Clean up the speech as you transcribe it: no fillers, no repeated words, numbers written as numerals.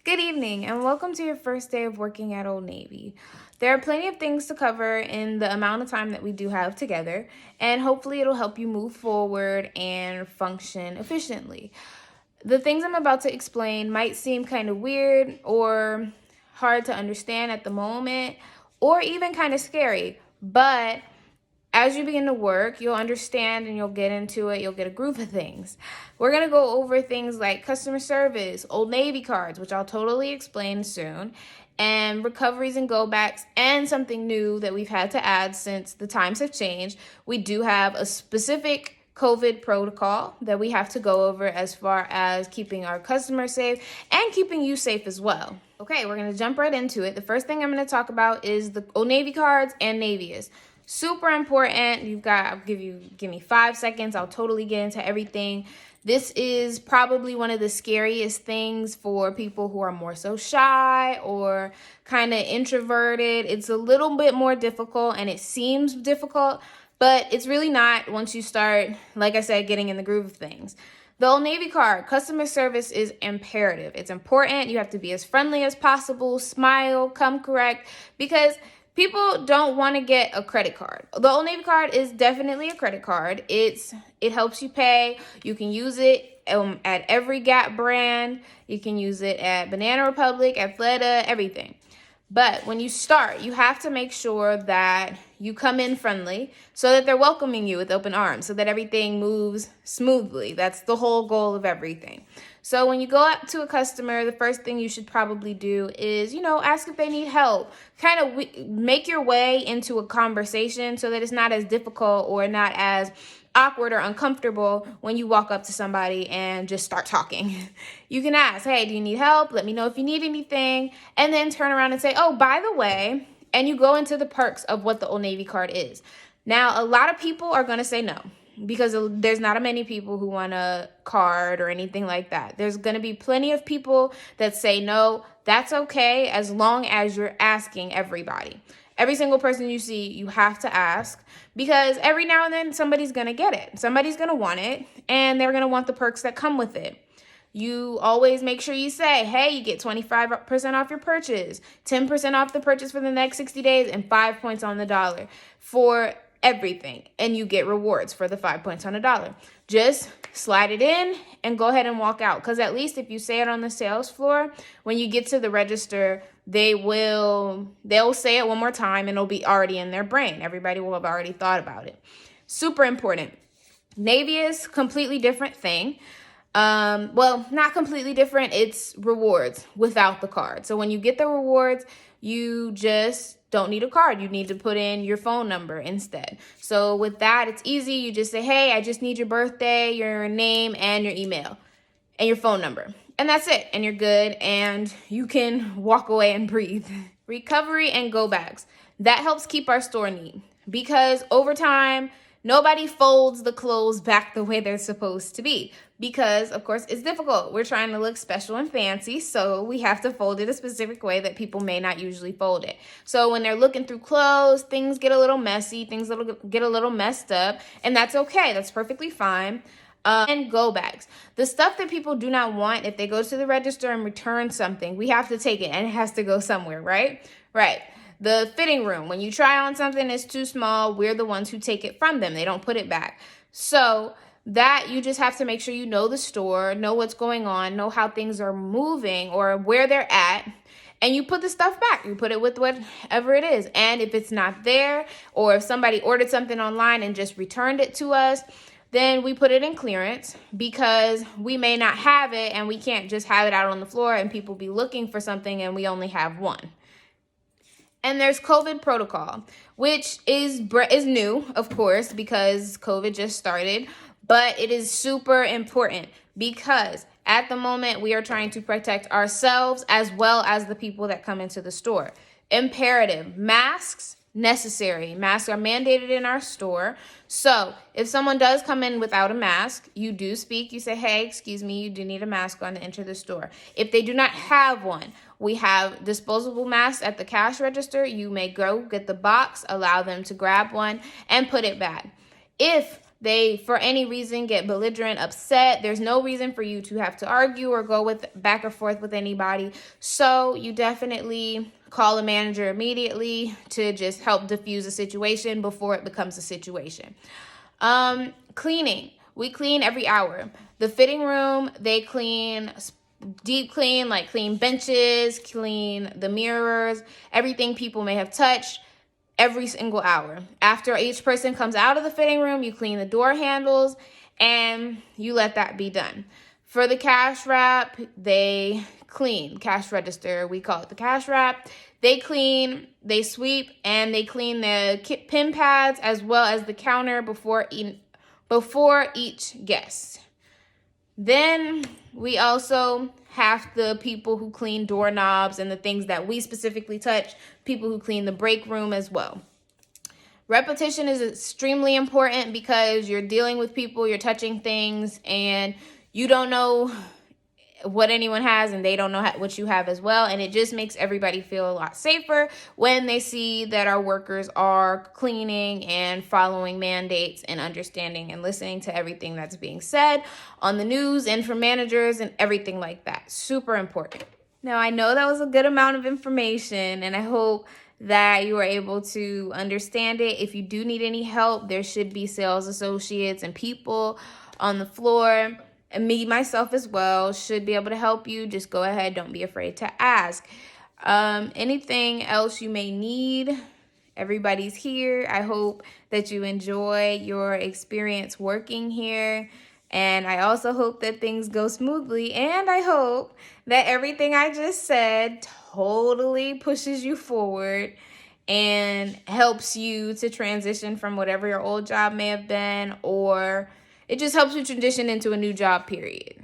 Good evening, and welcome to your first day of working at Old Navy. There are plenty of things to cover in the amount of time that we do have together, and hopefully it'll help you move forward and function efficiently. The things I'm about to explain might seem kind of weird or hard to understand at the moment, or even kind of scary, but as you begin to work, you'll understand and you'll get into it. You'll get a groove of things. We're going to go over things like customer service, Old Navy cards, which I'll totally explain soon, and recoveries and go backs, and something new that we've had to add since the times have changed. We do have a specific COVID protocol that we have to go over as far as keeping our customers safe and keeping you safe as well. Okay, we're going to jump right into it. The first thing I'm going to talk about is the Old Navy cards and Navius. Super important. I'll give me 5 seconds. I'll totally get into everything. This is probably one of the scariest things for people who are more so shy or kind of introverted. It's a little bit more difficult and it seems difficult, but it's really not once you start, like I said, getting in the groove of things. The Old Navy card, customer service is imperative. It's important. You have to be as friendly as possible, smile, come correct, because people don't want to get a credit card. The Old Navy card is definitely a credit card. It helps you pay. You can use it at every Gap brand. You can use it at Banana Republic, at Fleta, everything. But when you start, you have to make sure that you come in friendly so that they're welcoming you with open arms, so that everything moves smoothly. That's the whole goal of everything. So when you go up to a customer, the first thing you should probably do is, ask if they need help. Kind of make your way into a conversation so that it's not as difficult or not as awkward or uncomfortable when you walk up to somebody and just start talking. You can ask, hey, do you need help? Let me know if you need anything. And then turn around and say, oh, by the way, and you go into the perks of what the Old Navy card is. Now, a lot of people are going to say no, because there's not many people who want a card or anything like that. There's going to be plenty of people that say no. That's okay, as long as you're asking everybody. Every single person you see, you have to ask, because every now and then somebody's going to get it. Somebody's going to want it, and they're going to want the perks that come with it. You always make sure you say, hey, you get 25% off your purchase, 10% off the purchase for the next 60 days, and 5 points on the dollar for everything. And you get rewards for the 5 points on the dollar. Just slide it in and go ahead and walk out. Because at least if you say it on the sales floor, when you get to the register, they'll say it one more time and it'll be already in their brain. Everybody will have already thought about it. Super important. Navius, completely different thing. Well, not completely different. It's rewards without the card. So when you get the rewards, you just don't need a card. You need to put in your phone number instead. So with that, it's easy. You just say, hey, I just need your birthday, your name, and your email, and your phone number. And that's it. And you're good. And you can walk away and breathe. Recovery and go backs. That helps keep our store neat, because over time, nobody folds the clothes back the way they're supposed to be, because, of course, it's difficult. We're trying to look special and fancy, so we have to fold it a specific way that people may not usually fold it. So when they're looking through clothes, things get a little messy, things get a little messed up, and that's okay. That's perfectly fine. And go bags. The stuff that people do not want, if they go to the register and return something, we have to take it, and it has to go somewhere, right? Right. The fitting room, when you try on something that's too small, we're the ones who take it from them. They don't put it back. So that you just have to make sure you know the store, know what's going on, know how things are moving or where they're at, and you put the stuff back. You put it with whatever it is. And if it's not there, or if somebody ordered something online and just returned it to us, then we put it in clearance, because we may not have it and we can't just have it out on the floor and people be looking for something and we only have one. And there's COVID protocol, which is new, of course, because COVID just started. But it is super important, because at the moment we are trying to protect ourselves as well as the people that come into the store. Imperative. Masks necessary. Masks are mandated in our store. So if someone does come in without a mask, you do speak. You say, hey, excuse me, you do need a mask on to enter the store. If they do not have one, we have disposable masks at the cash register. You may go get the box, allow them to grab one, and put it back. If they, for any reason, get belligerent, upset, there's no reason for you to have to argue or go with back or forth with anybody. So you definitely call a manager immediately to just help diffuse a situation before it becomes a situation. Cleaning. We clean every hour. The fitting room, they clean, deep clean, like clean benches, clean the mirrors, everything people may have touched every single hour. After each person comes out of the fitting room, you clean the door handles and you let that be done. For the cash wrap, they clean. Cash register, we call it the cash wrap. They clean, they sweep, and they clean the pin pads as well as the counter before each guest. Then we also have the people who clean doorknobs and the things that we specifically touch, people who clean the break room as well. Repetition is extremely important because you're dealing with people, you're touching things, and you don't know what anyone has and they don't know what you have as well. And it just makes everybody feel a lot safer when they see that our workers are cleaning and following mandates and understanding and listening to everything that's being said on the news and from managers and everything like that. Super important. Now, I know that was a good amount of information, and I hope that you are able to understand it. If you do need any help, there should be sales associates and people on the floor, and me, myself as well, should be able to help you. Just go ahead. Don't be afraid to ask. Anything else you may need, everybody's here. I hope that you enjoy your experience working here. And I also hope that things go smoothly. And I hope that everything I just said totally pushes you forward and helps you to transition from whatever your old job may have been, or it just helps you transition into a new job, period.